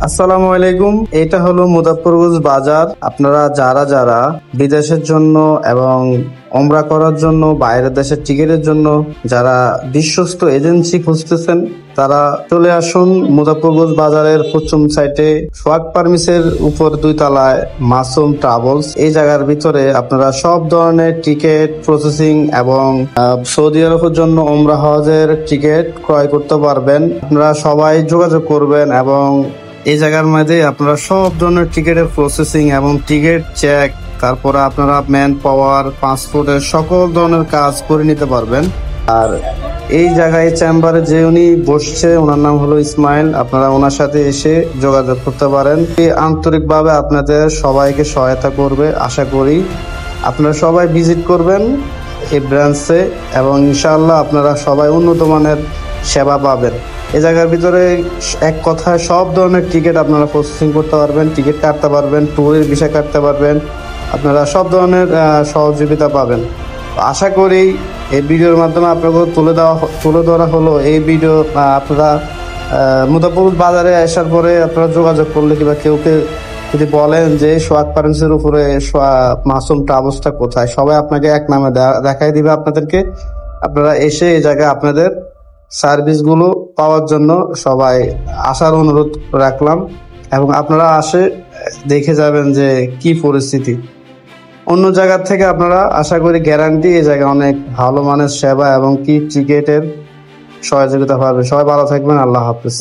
আসসালামু আলাইকুম। এটা হলো মুজাফফরগঞ্জ বাজার। আপনারা যারা যারা বিদেশের জন্য এবং ওমরা করার জন্য, বাইরের দেশের টিকিটের জন্য যারা বিশ্বস্ত এজেন্সি খুঁজতেছেন, তারা চলে আসুন মুজাফফরগঞ্জ বাজারের পশ্চিম সাইডে সোয়াগ পারমিসের উপর 2 তলায় মাসুম ট্রাভেলস। এই জায়গার ভিতরে আপনারা সব ধরনের টিকিট প্রসেসিং এবং সৌদি আরবের জন্য ওমরা হজের টিকিট ক্রয় করতে পারবেন। আপনারা সবাই যোগাযোগ করবেন এবং এই জায়গার মধ্যে আপনারা সব ধরনের টিকিটের প্রসেসিং এবং টিকিট চেক, তারপরে আপনারা ম্যান পাওয়ার, পাসপোর্টের সকল ধরনের কাজ করে নিতে পারবেন। আর এই জায়গায় চেম্বারে যে উনি বসছে, ওনার নাম হলো ইসমাইল। আপনারা ওনার সাথে এসে যোগাযোগ করতে পারেন। আন্তরিকভাবে আপনাদের সবাইকে সহায়তা করবে আশা করি। আপনারা সবাই ভিজিট করবেন এই ব্রাঞ্চে এবং ইনশাআল্লাহ আপনারা সবাই উন্নত মানের সেবা পাবেন। এই জায়গার ভিতরে এক কথায় সব ধরনের টিকিট আপনারা প্রসেসিং করতে পারবেন, টিকিট কাটতে পারবেন, ট্যুরের ভিসা কাটতে পারবেন, আপনারা সব ধরনের সহযোগিতা পাবেন। আশা করি এই ভিডিওর মাধ্যমে আপনাকে তুলে ধরা হলো এই ভিডিও। আপনারা মুজাফফরগঞ্জ বাজারে আসার পরে আপনারা যোগাযোগ করলে কিংবা কেউ যদি বলেন যে সোয়াগ পারমিসের উপরে মাসুম ট্রাভেলসটা কোথায়, সবাই আপনাকে এক নামে দেখাই দিবে আপনাদেরকে। আপনারা এসে এই জায়গায় আপনাদের সার্ভিসগুলো পাওয়ার জন্য সবাই আসার অনুরোধ রাখলাম এবং আপনারা আসে দেখে যাবেন যে কি পরিস্থিতি। অন্য জায়গার থেকে আপনারা আশা করি গ্যারান্টি এই জায়গায় অনেক ভালো মানের সেবা এবং কি টিকিটের সহযোগিতা পাবেন। সবাই ভালো থাকবেন। আল্লাহ হাফেজ।